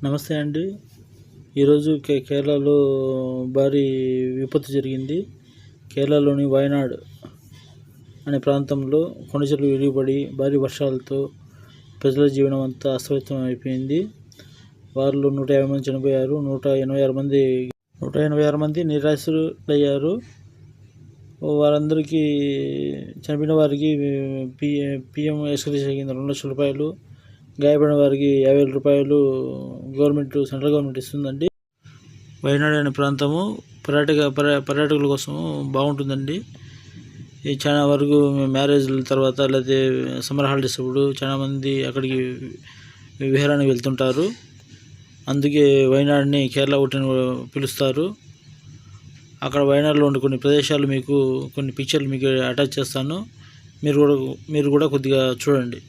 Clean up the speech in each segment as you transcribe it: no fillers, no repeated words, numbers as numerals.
నమస్తే అండి. ఈరోజు కేరళలో భారీ విపత్తు జరిగింది. కేరళలోని వయనాడ్ అనే ప్రాంతంలో కొండచర్యలు విరిగిపడి భారీ వర్షాలతో ప్రజల జీవనం అంతా అస్తవ్యస్తం అయిపోయింది. వారిలో 150 మంది చనిపోయారు. 186 మంది నిరాశ్రులయ్యారు. వారందరికీ చనిపోయిన వారికి PM ఎక్స్‌గ్రేషియా కింద 2 లక్షల రూపాయలు, గాయపడిన వారికి 50,000 రూపాయలు సెంట్రల్ గవర్నమెంట్ ఇస్తుందండి. వయనాడ్ అనే ప్రాంతము పర్యాటకుల కోసం బాగుంటుందండి. చాలా వరకు మ్యారేజ్ల తర్వాత లేకపోతే సమ్మర్ హాలిడేస్ అప్పుడు చాలామంది అక్కడికి విహారానికి వెళ్తుంటారు. అందుకే వయనాడ్ని కేరళ ఊటీ అని పిలుస్తారు. అక్కడ వయనాడ్లో ఉండే కొన్ని ప్రదేశాలు కొన్ని పిక్చర్లు మీకు అటాచ్ చేస్తాను. మీరు కూడా కొద్దిగా చూడండి.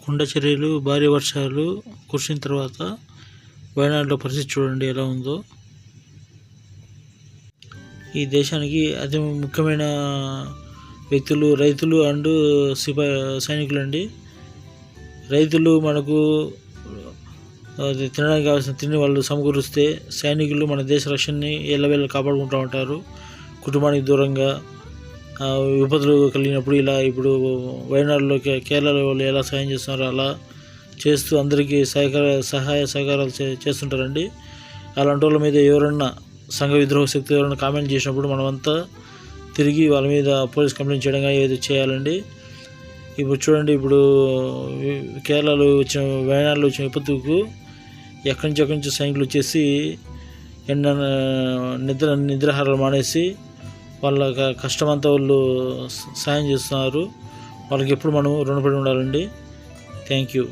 కొండ చర్యలు, భారీ వర్షాలు కురిసిన తర్వాత వయనాడ్లో పరిస్థితి చూడండి ఎలా ఉందో. ఈ దేశానికి అతి ముఖ్యమైన వ్యక్తులు రైతులు అండ్ సైనికులు అండి. రైతులు మనకు తినడానికి కావాల్సిన తిండి వాళ్ళు సమకూరుస్తే, సైనికులు మన దేశ రక్షణని ఎల్లవేళ కాపాడుకుంటూ ఉంటారు. కుటుంబానికి దూరంగా విపత్తులు కలిగినప్పుడు ఇప్పుడు వయనాడ్లో కేరళలో వాళ్ళు ఎలా సహాయం చేస్తున్నారో అలా చేస్తూ అందరికీ సహాయ సహకారాలు చేస్తుంటారండి. అలాంటి వాళ్ళ మీద ఎవరన్నా సంఘ విద్రోహ శక్తి ఎవరైనా కామెంట్ చేసినప్పుడు మనమంతా తిరిగి వాళ్ళ మీద పోలీస్ కంప్లైంట్ చేయడంగా ఏదో చేయాలండి. ఇప్పుడు చూడండి, ఇప్పుడు కేరళలో వయనాడ్లో వచ్చిన విపత్తుకు ఎక్కడి నుంచి సైనికులు వచ్చేసి నిద్రాహారాలు మానేసి వాళ్ళ కష్టమంతా వాళ్ళు సాయం చేస్తున్నారు. వాళ్ళకి ఎప్పుడు మనం రుణపడి ఉండాలండి. Thank you.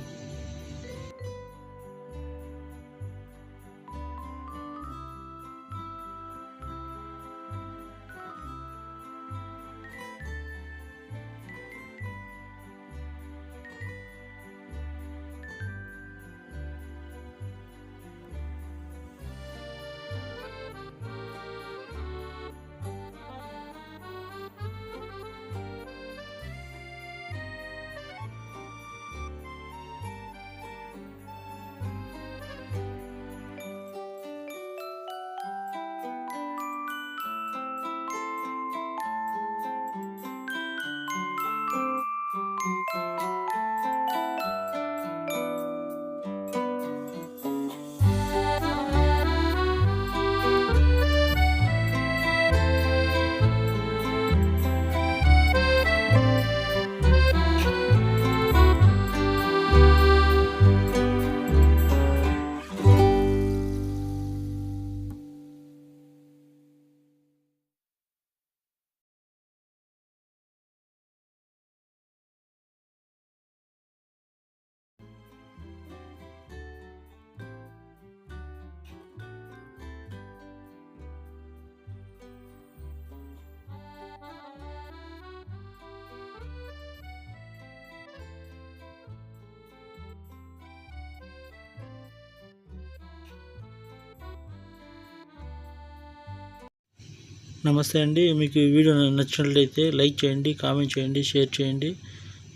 నమస్తే అండి. మీకు ఈ వీడియో నచ్చినట్లయితే లైక్ చేయండి, కామెంట్ చేయండి, షేర్ చేయండి,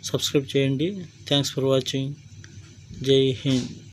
సబ్స్క్రైబ్ చేయండి. Thanks for watching. జై హింద్.